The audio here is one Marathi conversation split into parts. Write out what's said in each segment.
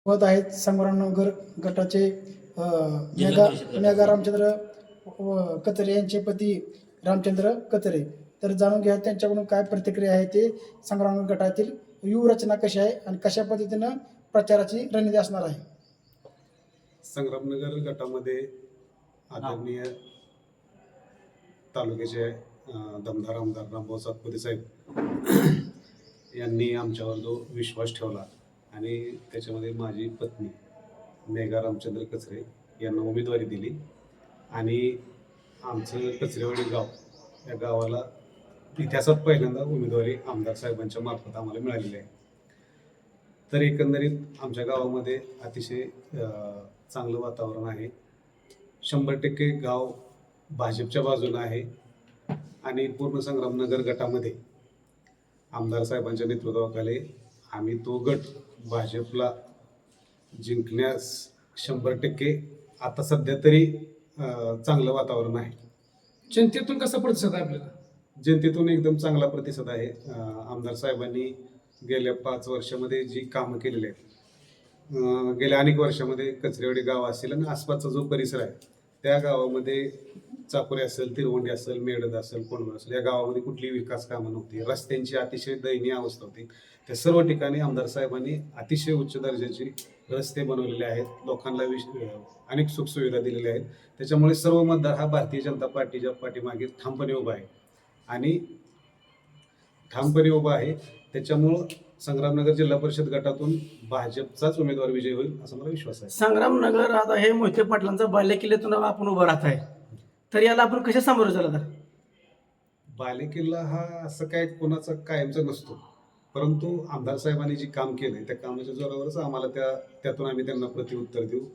पद आहेत संग्रामनगर गटाचे जिल्हा मेघा परिषद गटाचे. मेघा रामचंद्र कचरे यांचे पती रामचंद्र कचरे. तर जाणून घ्या त्यांच्याकडून काय प्रतिक्रिया आहे ते संग्रामनगर गटातील व्यूहरचना कशी आहे आणि कशा पद्धतीनं प्रचाराची रणनीती असणार आहे. संग्रामनगर गटामध्ये आदरणीय तालुक्याचे दमदार आमदार रामभाऊ सातपुते साहेब यांनी आमच्यावर जो विश्वास ठेवला आणि त्याच्यामध्ये माझी पत्नी मेघा रामचंद्र कचरे यांना उमेदवारी दिली आणि आमचं कचरेवाडी गाव या गावाला इतिहासात पहिल्यांदा उमेदवारी आमदार साहेबांच्या मार्फत आम्हाला मिळालेली आहे. तर एकंदरीत आमच्या गावामध्ये अतिशय चांगलं वातावरण आहे. 100% गाव भाजपच्या बाजूनं आहे आणि पूर्ण संग्रामनगर गटामध्ये आमदार साहेबांच्या नेतृत्वाखाली आम्ही तो गट भाजपला जिंकण्यास 100% आता सध्या तरी चांगलं वातावरण आहे. जनतेतून कसा प्रतिसाद आहे आपल्याला? जनतेतून एकदम चांगला प्रतिसाद आहे. आमदार साहेबांनी गेल्या 5 वर्षामध्ये जी कामं केलेली आहेत, गेल्या अनेक वर्षामध्ये कचरेवाडी गाव असेल आणि आसपासचा जो परिसर आहे त्या गावामध्ये चाकोरे असेल, तिरवंडी असेल, मेडद असेल, कोंडवळ असेल, या गावामध्ये कुठलीही विकास कामं नव्हती. रस्त्यांची अतिशय दयनीय अवस्था होती. त्या सर्व ठिकाणी आमदार साहेबांनी अतिशय उच्च दर्जाची रस्ते बनवलेले आहेत. लोकांना अनेक सुखसुविधा दिलेल्या आहेत. त्याच्यामुळे सर्व मतदार हा भारतीय जनता पार्टीच्या पाठीमागे ठामपणे उभा आहे आणि त्याच्यामुळं संग्रामनगर जिल्हा परिषद गटातून भाजपचाच उमेदवार विजय होईल असा मला विश्वास आहे. संग्रामनगर आता हे मोहिते पाटलांचा बालेकिल्ल्यातून आपण उभं राहत आहे, तर याला आपण कशा सामोरं झाला? बालेकिल्ला हा असं काय कोणाचा कायमचा नसतो, परंतु आमदार साहेबांनी जे काम केलंय त्या कामाच्या जोरावरच आम्हाला त्यातून आम्ही त्यांना प्रतिउत्तर देऊ.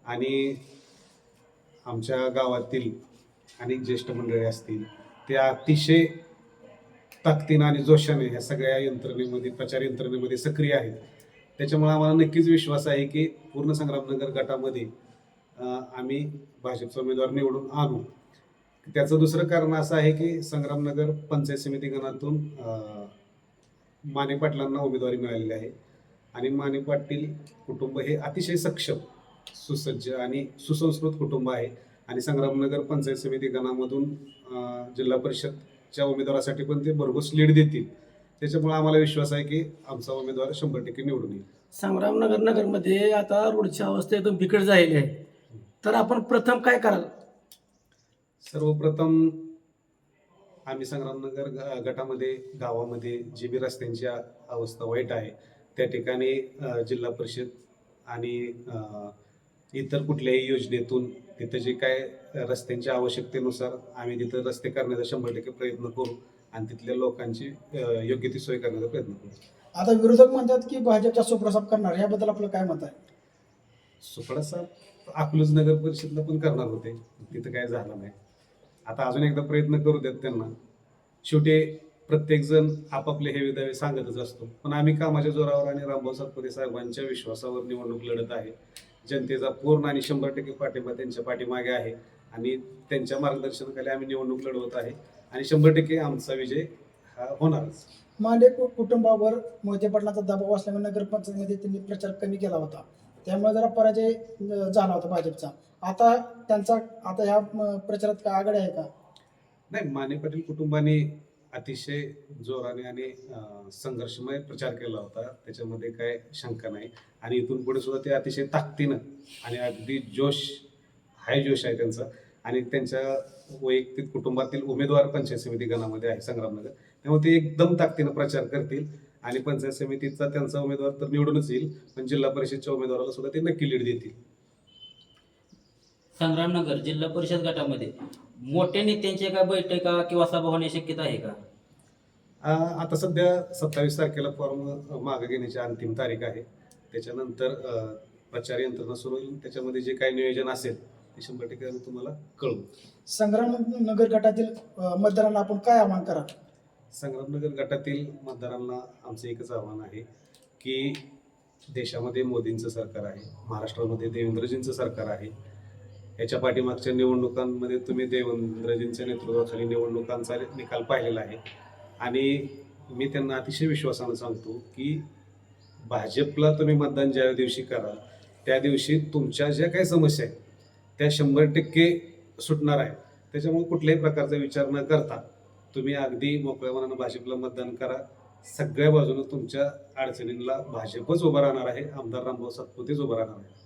आणि आमच्या गावातील अनेक ज्येष्ठ मंडळी असतील ते अतिशय ताकदीनं आणि जोशाने या सगळ्या यंत्रणेमध्ये, प्रचार यंत्रणेमध्ये सक्रिय आहेत. त्याच्यामुळे आम्हाला नक्कीच विश्वास आहे की पूर्ण संग्रामनगर गटामध्ये आम्ही भाजपचा उमेदवार निवडून आणू. त्याचं दुसरं कारण असं आहे की संग्रामनगर पंचायत समिती गणातून माने पाटलांना उमेदवारी मिळालेली आहे आणि माने पाटील कुटुंब हे अतिशय सक्षम, सुसज्ज आणि सुसंस्कृत कुटुंब आहे आणि संग्रामनगर पंचायत समिती गणामधून जिल्हा परिषदच्या उमेदवारासाठी पण ते भरघोस लीड देतील. त्याच्यामुळे आम्हाला विश्वास आहे की आमचा उमेदवार 100% निवडून येईल. संग्रामनगर नगरमध्ये आता रोडची अवस्था एकदम बिकट झालेली आहे, तर आपण प्रथम काय कराल? सर्वप्रथम आम्ही संग्रामनगर गटामध्ये गावामध्ये जी बी रस्त्यांची अवस्था वाईट आहे त्या ठिकाणी जिल्हा परिषद आणि इतर कुठल्याही योजनेतून तिथं जे काय रस्त्यांच्या आवश्यकतेनुसार आम्ही तिथं रस्ते करण्याचा 100% प्रयत्न करू आणि तिथल्या लोकांची योग्य ती सोय करण्याचा प्रयत्न करू. आता विरोधक म्हणतात की भाजपचा सुप्रसाद करणार, याबद्दल आपलं काय मत आहे? सुपडासा अकलूज नगर परिषदला पण करणार होते, तिथं काय झालं नाही. आता अजून एकदा प्रयत्न करू देत त्यांना. शेवटी प्रत्येकजण आपापले हे विधावे सांगतच असतो, पण आम्ही कामाच्या जोरावर आणि रामभाऊ सातपुते साहेबांच्या विश्वासावर निवडणूक लढत आहे. जनतेचा पूर्ण आणि 100% पाठिंबा त्यांच्या पाठीमागे आहे आणि त्यांच्या मार्गदर्शनाखाली आम्ही निवडणूक लढवत आहे आणि 100% आमचा विजय हा होणारच. मांडे कुटुंबावर मोहिते पाटलांचा दबाव असल्यामुळे नगरपंचायतीमध्ये त्यांनी प्रचार कमी केला होता, त्यामुळे जरा पराजय झाला होता भाजपचा. आता ह्या प्रचारात काय आघाडी आहे का? नाही, माने पाटील कुटुंबाने अतिशय जोराने आणि संघर्षमय प्रचार केला होता, त्याच्यामध्ये काय शंका नाही. आणि इथून पुढे सुद्धा ते अतिशय ताकदीनं आणि अगदी जोश आहे त्यांचा. आणि त्यांच्या वैयक्तिक कुटुंबातील उमेदवार पंचायत समिती गणामध्ये आहे संग्रामनगर, त्यामुळे ते एकदम ताकदीनं प्रचार करतील आणि पंचायत समितीचा त्यांचा उमेदवार तर निवडूनच येईल, पण जिल्हा परिषदच्या उमेदवाराला सुद्धा ते नक्की लीड देतील. संग्रामनगर जिल्हा परिषद गटामध्ये मोठ्या नेत्यांच्या काय बैठका किंवा सभा होण्याची शक्यता आहे का? आता सध्या 27 तारखेला फॉर्म मागे घेण्याची अंतिम तारीख आहे. त्याच्यानंतर प्रचार यंत्रणा सुरू होईल. त्याच्यामध्ये जे काही नियोजन असेल ते 100% आम्ही तुम्हाला कळवू. संग्रामनगर गटातील मतदारांना आपण काय आवाहन कराल? संग्रामनगर गटातील मतदारांना आमचं एकच आव्हान आहे की देशामध्ये मोदींचं सरकार आहे, महाराष्ट्रामध्ये देवेंद्रजींचं सरकार आहे. याच्या पाठीमागच्या निवडणुकांमध्ये तुम्ही देवेंद्रजींच्या नेतृत्वाखाली निवडणुकांचा निकाल पाहिलेला आहे आणि मी त्यांना अतिशय विश्वासानं सांगतो की भाजपला तुम्ही मतदान ज्या दिवशी कराल त्या दिवशी तुमच्या ज्या काही समस्या आहेत त्या 100% सुटणार आहे. त्याच्यामुळे कुठल्याही प्रकारचा विचार न करता तुम्ही अगदी मोकळ्या मनानं भाजपला मतदान करा. सगळ्या बाजूनं तुमच्या अडचणींना भाजपच उभं राहणार आहे, आमदार रामभाऊ सातपुतेच उभं राहणार आहे.